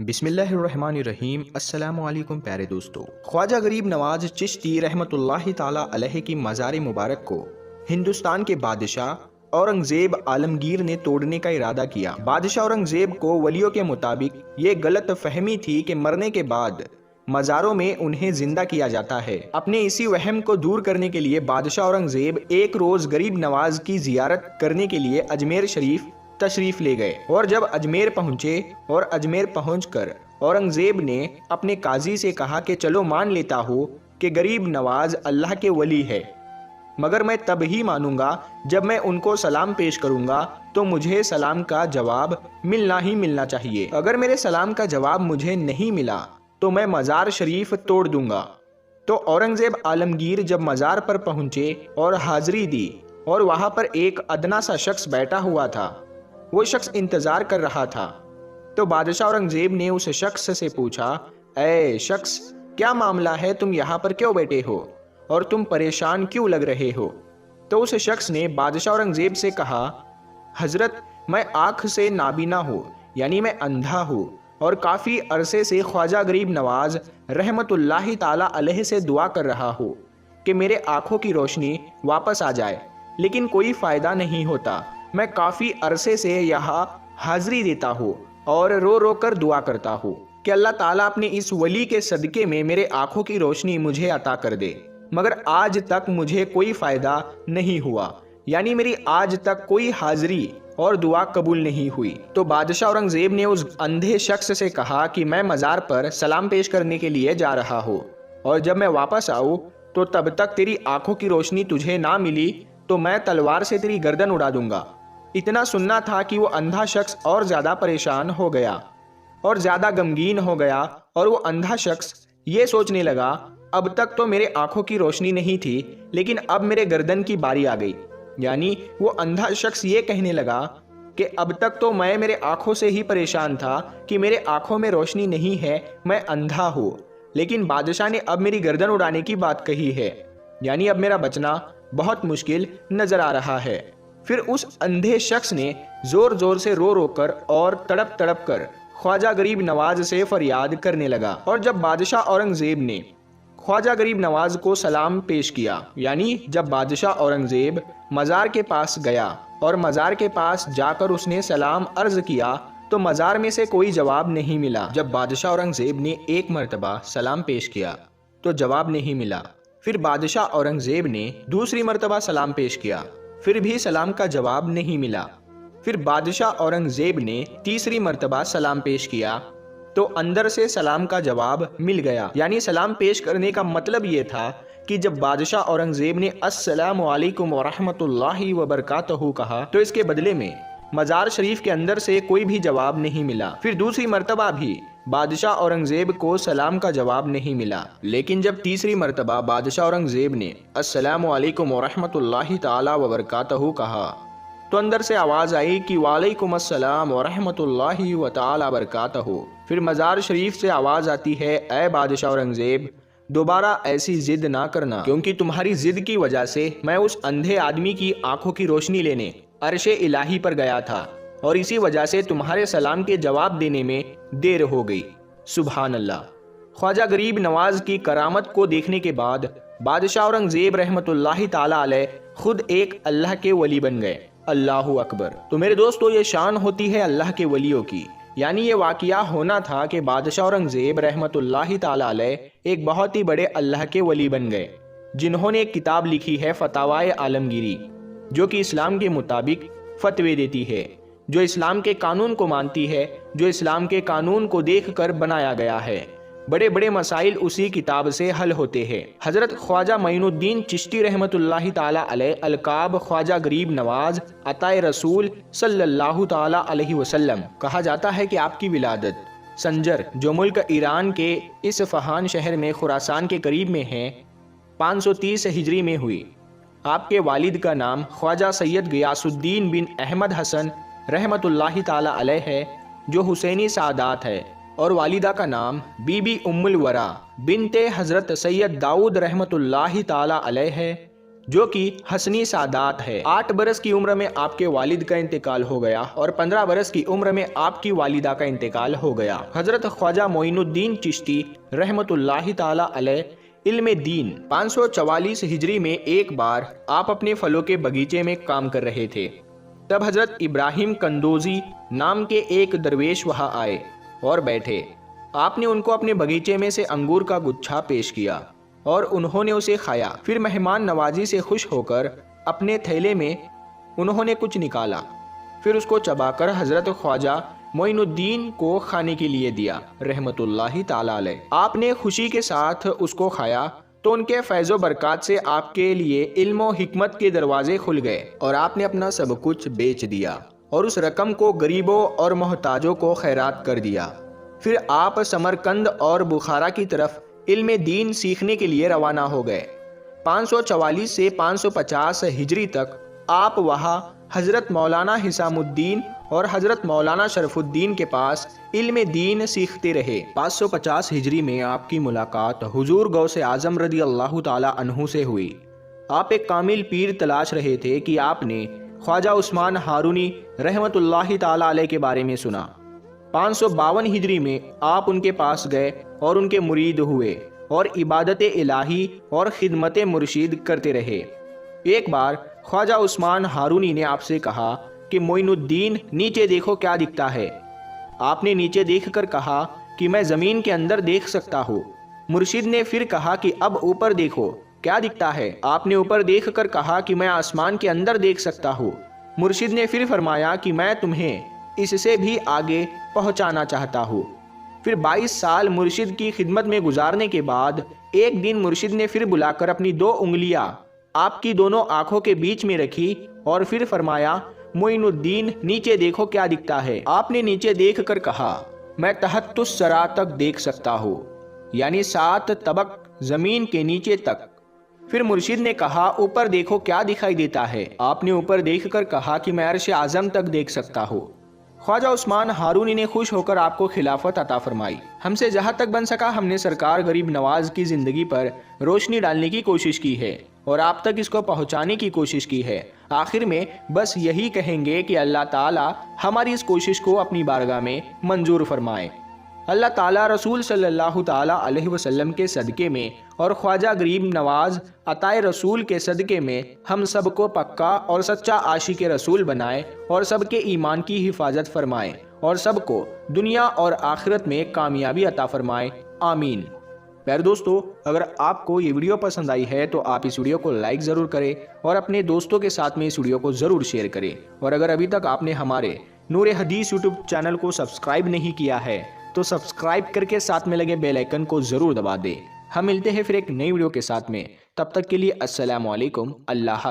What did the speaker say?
بسم اللہ الرحمن الرحیم۔ السلام علیکم پیارے دوستو، خواجہ غریب نواز چشتی رحمۃ اللہ تعالی علیہ کی مزار مبارک کو ہندوستان کے بادشاہ اورنگزیب عالمگیر نے توڑنے کا ارادہ کیا۔ بادشاہ اورنگزیب کو ولیوں کے مطابق یہ غلط فہمی تھی کہ مرنے کے بعد مزاروں میں انہیں زندہ کیا جاتا ہے۔ اپنے اسی وہم کو دور کرنے کے لیے بادشاہ اورنگزیب ایک روز غریب نواز کی زیارت کرنے کے لیے اجمیر شریف تشریف لے گئے، اور جب اجمیر پہنچے اور اجمیر پہنچ کر اورنگزیب نے اپنے قاضی سے کہا کہ چلو مان لیتا ہوں کہ غریب نواز اللہ کے ولی ہے، مگر میں تب ہی مانوں گا جب میں ان کو سلام پیش کروں گا تو مجھے سلام کا جواب ملنا ہی ملنا چاہیے۔ اگر میرے سلام کا جواب مجھے نہیں ملا تو میں مزار شریف توڑ دوں گا۔ تو اورنگزیب عالمگیر جب مزار پر پہنچے اور حاضری دی، اور وہاں پر ایک ادنا سا شخص بیٹھا ہوا تھا، وہ شخص انتظار کر رہا تھا، تو بادشاہ اورنگزیب نے اس شخص سے پوچھا، اے شخص، کیا معاملہ ہے؟ تم یہاں پر کیوں بیٹھے ہو اور تم پریشان کیوں لگ رہے ہو؟ تو اس شخص نے بادشاہ اورنگزیب سے کہا، حضرت، میں آنکھ سے نابینا ہوں، یعنی میں اندھا ہوں، اور کافی عرصے سے خواجہ غریب نواز رحمت اللہ تعالی علیہ سے دعا کر رہا ہوں کہ میرے آنکھوں کی روشنی واپس آ جائے، لیکن کوئی فائدہ نہیں ہوتا۔ میں کافی عرصے سے یہاں حاضری دیتا ہوں اور رو رو کر دعا کرتا ہوں کہ اللہ تعالیٰ اپنے اس ولی کے صدقے میں میرے آنکھوں کی روشنی مجھے عطا کر دے، مگر آج تک مجھے کوئی فائدہ نہیں ہوا، یعنی میری آج تک کوئی حاضری اور دعا قبول نہیں ہوئی۔ تو بادشاہ اورنگزیب نے اس اندھے شخص سے کہا کہ میں مزار پر سلام پیش کرنے کے لیے جا رہا ہوں، اور جب میں واپس آؤں تو تب تک تیری آنکھوں کی روشنی تجھے نہ ملی تو میں تلوار سے تیری گردن اڑا دوں گا۔ اتنا سننا تھا کہ وہ اندھا شخص اور زیادہ پریشان ہو گیا اور زیادہ غمگین ہو گیا، اور وہ اندھا شخص یہ سوچنے لگا، اب تک تو میرے آنکھوں کی روشنی نہیں تھی، لیکن اب میرے گردن کی باری آ گئی۔ یعنی وہ اندھا شخص یہ کہنے لگا کہ اب تک تو میں میرے آنکھوں سے ہی پریشان تھا کہ میرے آنکھوں میں روشنی نہیں ہے، میں اندھا ہوں، لیکن بادشاہ نے اب میری گردن اڑانے کی بات کہی ہے، یعنی اب میرا بچنا بہت مشکل نظر آ رہا ہے۔ پھر اس اندھے شخص نے زور زور سے رو رو کر اور تڑپ تڑپ کر خواجہ غریب نواز سے فریاد کرنے لگا، اور جب بادشاہ اورنگزیب نے خواجہ غریب نواز کو سلام پیش کیا، یعنی جب بادشاہ اورنگزیب مزار کے پاس گیا اور مزار کے پاس جا کر اس نے سلام عرض کیا تو مزار میں سے کوئی جواب نہیں ملا۔ جب بادشاہ اورنگزیب نے ایک مرتبہ سلام پیش کیا تو جواب نہیں ملا، پھر بادشاہ اورنگزیب نے دوسری مرتبہ سلام پیش کیا، پھر بھی سلام کا جواب نہیں ملا۔ پھر بادشاہ اورنگزیب نے تیسری مرتبہ سلام پیش کیا تو اندر سے سلام کا جواب مل گیا، یعنی سلام پیش کرنے کا مطلب یہ تھا کہ جب بادشاہ اورنگزیب نے السلام علیکم ورحمۃ اللہ وبرکاتہ کہا تو اس کے بدلے میں مزار شریف کے اندر سے کوئی بھی جواب نہیں ملا۔ پھر دوسری مرتبہ بھی بادشاہ اورنگزیب کو سلام کا جواب نہیں ملا، لیکن جب تیسری مرتبہ بادشاہ اورنگزیب نے السلام علیکم ورحمۃ اللہ تعالی وبرکاتہ کہا تو اندر سے آواز آئی کہ وعلیکم السلام ورحمۃ اللہ تعالی وبرکاتہ۔ پھر مزار شریف سے آواز آتی ہے، اے بادشاہ اورنگزیب، دوبارہ ایسی ضد نہ کرنا، کیونکہ تمہاری ضد کی وجہ سے میں اس اندھے آدمی کی آنکھوں کی روشنی لینے عرش الہی پر گیا تھا، اور اسی وجہ سے تمہارے سلام کے جواب دینے میں دیر ہو گئی۔ سبحان اللہ۔ خواجہ غریب نواز کی کرامت کو دیکھنے کے بعد بادشاہ اورنگزیب رحمت اللہ تعالی علیہ خود ایک اللہ کے ولی بن گئے۔ اللہ اکبر۔ تو میرے دوستو، یہ شان ہوتی ہے اللہ کے ولیوں کی، یعنی یہ واقعہ ہونا تھا کہ بادشاہ اورنگزیب رحمت اللہ تعالی علیہ ایک بہت ہی بڑے اللہ کے ولی بن گئے، جنہوں نے ایک کتاب لکھی ہے فتاوائے عالمگیری، جو کہ اسلام کے مطابق فتوے دیتی ہے، جو اسلام کے قانون کو مانتی ہے، جو اسلام کے قانون کو دیکھ کر بنایا گیا ہے۔ بڑے بڑے مسائل اسی کتاب سے حل ہوتے ہیں۔ حضرت خواجہ معین الدین چشتی رحمت اللہ تعالی علیہ القاب خواجہ غریب نواز عطائے رسول صلی اللہ تعالی علیہ وسلم، کہا جاتا ہے کہ آپ کی ولادت سنجر، جو ملک ایران کے اصفہان شہر میں خراسان کے قریب میں ہے، 530 ہجری میں ہوئی۔ آپ کے والد کا نام خواجہ سید غیاث الدین بن احمد حسن رحمت اللہ تعالی علیہ ہے، جو حسینی سعادات ہے، اور والدہ کا نام بی بی ام الورا بنت حضرت سید داؤد رحمت اللہ تعالی علیہ ہے، جو کہ حسنی سعادات ہے۔ 8 برس کی عمر میں آپ کے والد کا انتقال ہو گیا اور 15 برس کی عمر میں آپ کی والدہ کا انتقال ہو گیا۔ حضرت خواجہ معین الدین چشتی رحمۃ اللہ تعالی علیہ علم دین 544 ہجری میں ایک بار آپ اپنے پھلوں کے باغیچے میں کام کر رہے تھے۔ تب حضرت ابراہیم کندوزی نام کے ایک درویش وہاں آئے اور بیٹھے۔ آپ نے ان کو اپنے باغیچے میں سے انگور کا گچھا پیش کیا اور انہوں نے اسے کھایا۔ پھر مہمان نوازی سے خوش ہو کر اپنے تھیلے میں انہوں نے کچھ نکالا، پھر اس کو چبا کر حضرت خواجہ معین الدین کو کھانے کے لیے دیا رحمت اللہ تعالی علیہ۔ آپ نے خوشی کے ساتھ اس کو کھایا تو ان کے فیض و برکات سے آپ کے لیے علم و حکمت کے دروازے کھل گئے اور آپ نے اپنا سب کچھ بیچ دیا اور اس رقم کو غریبوں اور محتاجوں کو خیرات کر دیا۔ پھر آپ سمرقند اور بخارا کی طرف علم دین سیکھنے کے لیے روانہ ہو گئے۔ 544 سے 550 ہجری تک آپ وہاں حضرت مولانا حسام الدین اور حضرت مولانا شرف الدین کے پاس علم دین سیکھتے رہے۔ 550 ہجری میں آپ کی ملاقات حضور غوث اعظم رضی اللہ تعالی عنہ سے ہوئی۔ آپ ایک کامل پیر تلاش رہے تھے کہ آپ نے خواجہ عثمان ہارونی رحمت اللہ تعالی علیہ کے بارے میں سنا۔ 552 ہجری میں آپ ان کے پاس گئے اور ان کے مرید ہوئے اور عبادت الہی اور خدمت مرشید کرتے رہے۔ ایک بار خواجہ عثمان ہارونی نے آپ سے کہا کہ معین الدین نیچے دیکھو کیا دکھتا ہے۔ آپ نے نیچے دیکھ کر کہا کہ میں زمین کے اندر دیکھ سکتا ہوں۔ مرشد نے پھر کہا کہ اب اوپر دیکھو کیا دکھتا ہے۔ آپ نے اوپر دیکھ کر کہا کہ میں آسمان کے اندر دیکھ سکتا ہوں۔ مرشد نے پھر فرمایا کہ میں تمہیں اس سے بھی آگے پہنچانا چاہتا ہوں۔ پھر 22 سال مرشد کی خدمت میں گزارنے کے بعد ایک دن مرشد نے پھر بلا کر اپنی 2 انگلیاں آپ کی دونوں آنکھوں کے بیچ میں رکھی اور پھر فرمایا معین الدین نیچے دیکھو کیا دکھتا ہے۔ آپ نے نیچے دیکھ کر کہا میں تحت الثری تک دیکھ سکتا ہوں، یعنی 7 طبق زمین کے نیچے تک۔ پھر مرشد نے کہا اوپر دیکھو کیا دکھائی دیتا ہے۔ آپ نے اوپر دیکھ کر کہا کہ میں عرش اعظم تک دیکھ سکتا ہوں۔ خواجہ عثمان ہارونی نے خوش ہو کر آپ کو خلافت عطا فرمائی۔ ہم سے جہاں تک بن سکا ہم نے سرکار غریب نواز کی زندگی پر روشنی ڈالنے کی کوشش کی ہے اور آپ تک اس کو پہنچانے کی کوشش کی ہے۔ آخر میں بس یہی کہیں گے کہ اللہ تعالی ہماری اس کوشش کو اپنی بارگاہ میں منظور فرمائے۔ اللہ تعالیٰ رسول صلی اللہ تعالیٰ علیہ وسلم کے صدقے میں اور خواجہ غریب نواز عطائے رسول کے صدقے میں ہم سب کو پکا اور سچا عاشق رسول بنائے اور سب کے ایمان کی حفاظت فرمائے اور سب کو دنیا اور آخرت میں کامیابی عطا فرمائے، آمین۔ پیارے دوستو، اگر آپ کو یہ ویڈیو پسند آئی ہے تو آپ اس ویڈیو کو لائک ضرور کریں اور اپنے دوستوں کے ساتھ میں اس ویڈیو کو ضرور شیئر کریں، اور اگر ابھی تک آپ نے ہمارے نور حدیث یوٹیوب چینل کو سبسکرائب نہیں کیا ہے تو سبسکرائب کر کے ساتھ میں لگے بیل آئیکن کو ضرور دبا دیں۔ ہم ملتے ہیں پھر ایک نئی ویڈیو کے ساتھ میں، تب تک کے لیے السلام علیکم، اللہ